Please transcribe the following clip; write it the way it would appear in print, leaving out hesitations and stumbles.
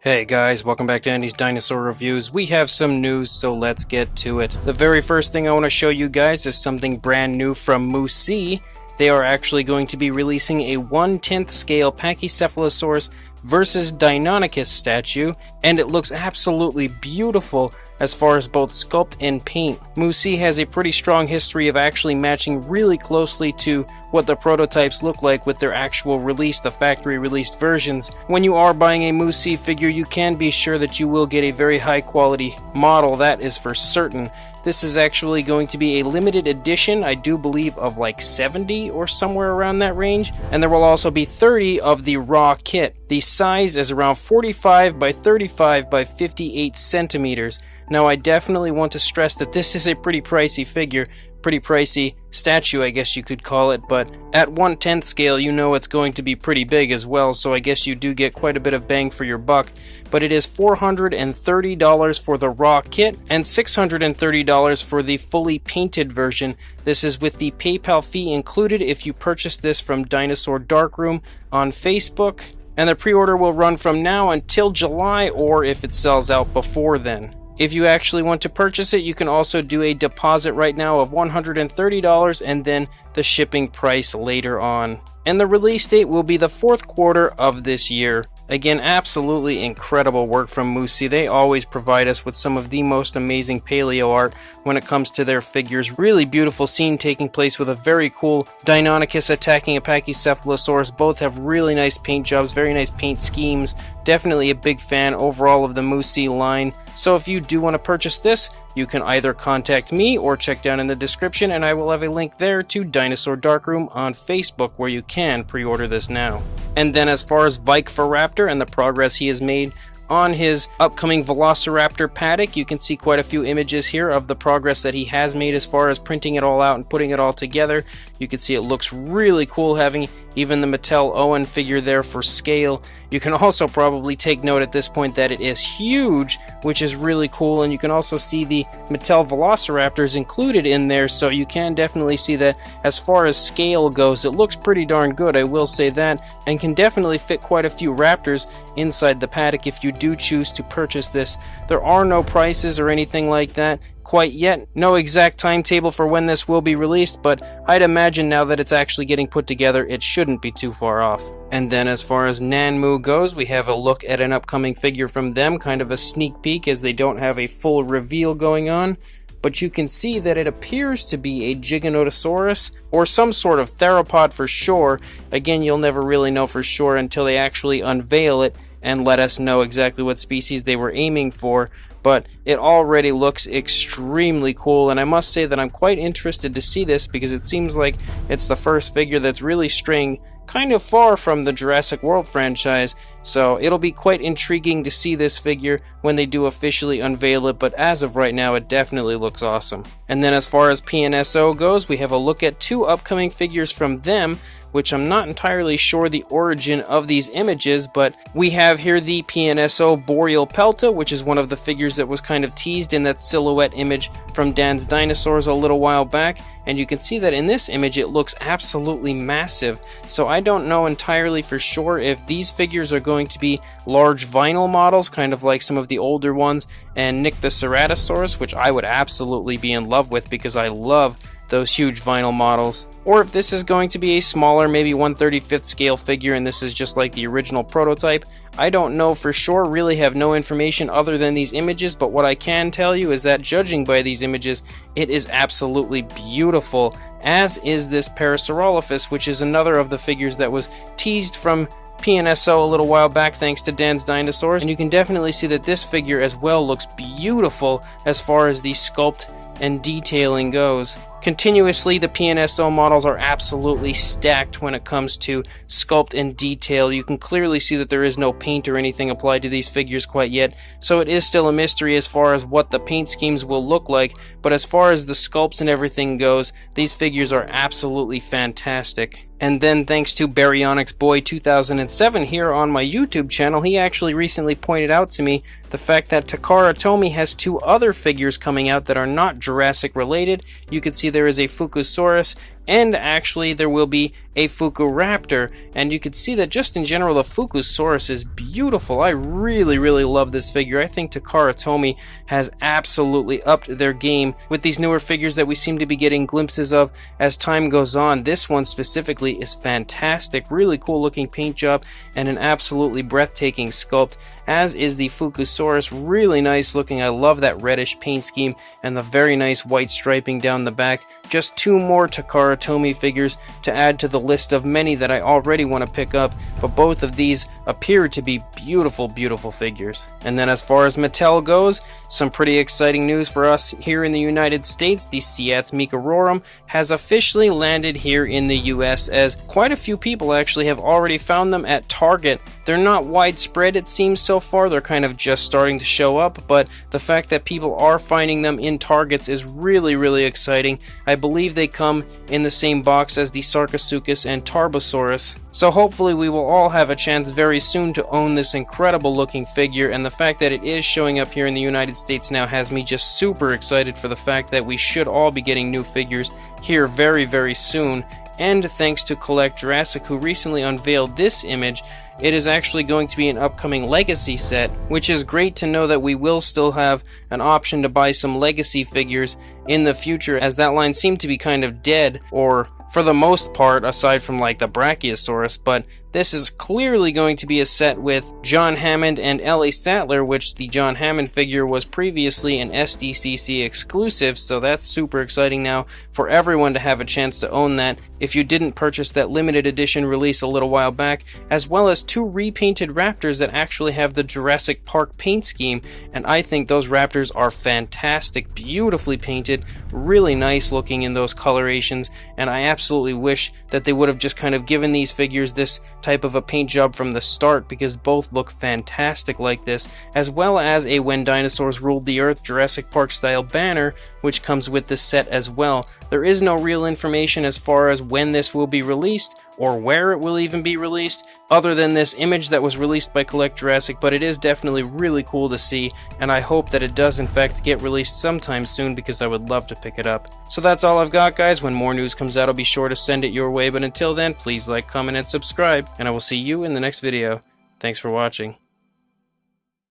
Hey guys, welcome back to Andy's Dinosaur Reviews. We have some news, so let's get to it. The very first thing I want to show you guys is something brand new from Musee. They are actually going to be releasing a 1/10 scale Pachycephalosaurus versus Deinonychus statue, and it looks absolutely beautiful as far as both sculpt and paint. Musee has a pretty strong history of actually matching really closely to what the prototypes look like with their actual release, the factory released versions. When you are buying a Musee figure, you can be sure that you will get a very high quality model, that is for certain. This is actually going to be a limited edition, I do believe of like 70 or somewhere around that range, and there will also be 30 of the raw kit. The size is around 45 by 35 by 58 centimeters. Now I definitely want to stress that this is a pretty pricey figure, pretty pricey statue I guess you could call it, but at 1/10 scale you know it's going to be pretty big as well, so I guess you do get quite a bit of bang for your buck. But it is $430 for the raw kit and $630 for the fully painted version. This is with the PayPal fee included if you purchase this from Dinosaur Darkroom on Facebook, and the pre-order will run from now until July, or if it sells out before then. If you actually want to purchase it, you can also do a deposit right now of $130 and then the shipping price later on. And the release date will be the fourth quarter of this year. Again, absolutely incredible work from Musee. They always provide us with some of the most amazing paleo art when it comes to their figures. Really beautiful scene taking place with a very cool Deinonychus attacking a Pachycephalosaurus. Both have really nice paint jobs, very nice paint schemes. Definitely a big fan overall of the Musee line. So if you do want to purchase this, you can either contact me or check down in the description and I will have a link there to Dinosaur Darkroom on Facebook where you can pre-order this now. And then as far as VYK Feraptor and the progress he has made on his upcoming Velociraptor paddock, you can see quite a few images here of the progress that he has made as far as printing it all out and putting it all together. You can see it looks really cool having even the Mattel Owen figure there for scale. You can also probably take note at this point that it is huge, which is really cool, and you can also see the Mattel Velociraptors included in there, so you can definitely see that as far as scale goes, it looks pretty darn good, I will say that, and can definitely fit quite a few raptors inside the paddock if you do choose to purchase this. There are no prices or anything like that quite yet. No exact timetable for when this will be released, but I'd imagine now that it's actually getting put together, it shouldn't be too far off. And then as far as Nan Moo goes, we have a look at an upcoming figure from them, kind of a sneak peek as they don't have a full reveal going on. But you can see that it appears to be a Giganotosaurus or some sort of theropod for sure. Again, you'll never really know for sure until they actually unveil it and let us know exactly what species they were aiming for. But it already looks extremely cool, and I must say that I'm quite interested to see this because it seems like it's the first figure that's really straying kind of far from the Jurassic World franchise, so it'll be quite intriguing to see this figure when they do officially unveil it, but as of right now it definitely looks awesome. And then as far as PNSO goes, we have a look at two upcoming figures from them, which I'm not entirely sure the origin of these images, but we have here the PNSO Boreal Pelta, which is one of the figures that was kind of teased in that silhouette image from Dan's Dinosaurs a little while back, and you can see that in this image it looks absolutely massive. So I don't know entirely for sure if these figures are going to be large vinyl models, kind of like some of the older ones, and Nick the Ceratosaurus, which I would absolutely be in love with because I love those huge vinyl models, or if this is going to be a smaller, maybe 1/35th scale figure and this is just like the original prototype. I don't know for sure, really have no information other than these images, but what I can tell you is that judging by these images, it is absolutely beautiful, as is this Parasaurolophus, which is another of the figures that was teased from PNSO a little while back thanks to Dan's Dinosaurs, and you can definitely see that this figure as well looks beautiful as far as the sculpt and detailing goes. Continuously, the PNSO models are absolutely stacked when it comes to sculpt and detail. You can clearly see that there is no paint or anything applied to these figures quite yet, so it is still a mystery as far as what the paint schemes will look like, but as far as the sculpts and everything goes, these figures are absolutely fantastic. And then thanks to Baryonyx Boy 2007 here on my YouTube channel, he actually recently pointed out to me the fact that Takara Tomy has two other figures coming out that are not Jurassic related. You can see there is a Fukusaurus and actually there will be a Raptor, and you can see that just in general the Fukusaurus is beautiful. I really love this figure. I think Takara Tomy has absolutely upped their game with these newer figures that we seem to be getting glimpses of as time goes on. This one specifically is fantastic, really cool looking paint job and an absolutely breathtaking sculpt, as is the Fukusaurus. Really nice looking. I love that reddish paint scheme and the very nice white striping down the back. Just two more Takara Tomy figures to add to the list of many that I already want to pick up, but both of these appear to be beautiful figures. And then as far as Mattel goes, some pretty exciting news for us here in the United States. The Siats Microrum has officially landed here in the US, as quite a few people actually have already found them at Target. They're not widespread, it seems, so far. They're kind of just starting to show up, but the fact that people are finding them in Targets is really exciting. I believe they come in the same box as the Sarcosuchus and Tarbosaurus. So hopefully we will all have a chance very soon to own this incredible looking figure, and the fact that it is showing up here in the United States now has me just super excited for the fact that we should all be getting new figures here very soon. And thanks to Collect Jurassic, who recently unveiled this image, it is actually going to be an upcoming Legacy set, which is great to know that we will still have an option to buy some Legacy figures in the future, as that line seemed to be kind of dead, or for the most part, aside from like the Brachiosaurus. But this is clearly going to be a set with John Hammond and Ellie Sattler, which the John Hammond figure was previously an SDCC exclusive, so that's super exciting now for everyone to have a chance to own that if you didn't purchase that limited edition release a little while back, as well as two repainted Raptors that actually have the Jurassic Park paint scheme, and I think those Raptors are fantastic, beautifully painted, really nice looking in those colorations, and I absolutely wish that they would have just kind of given these figures this type of a paint job from the start, because both look fantastic like this, as well as a When Dinosaurs Ruled the Earth Jurassic Park style banner, which comes with this set as well. There is no real information as far as when this will be released, or where it will even be released, other than this image that was released by Collect Jurassic, but it is definitely really cool to see, and I hope that it does in fact get released sometime soon, because I would love to pick it up. So that's all I've got, guys. When more news comes out, I'll be sure to send it your way, but until then, please like, comment, and subscribe, and I will see you in the next video. Thanks for watching.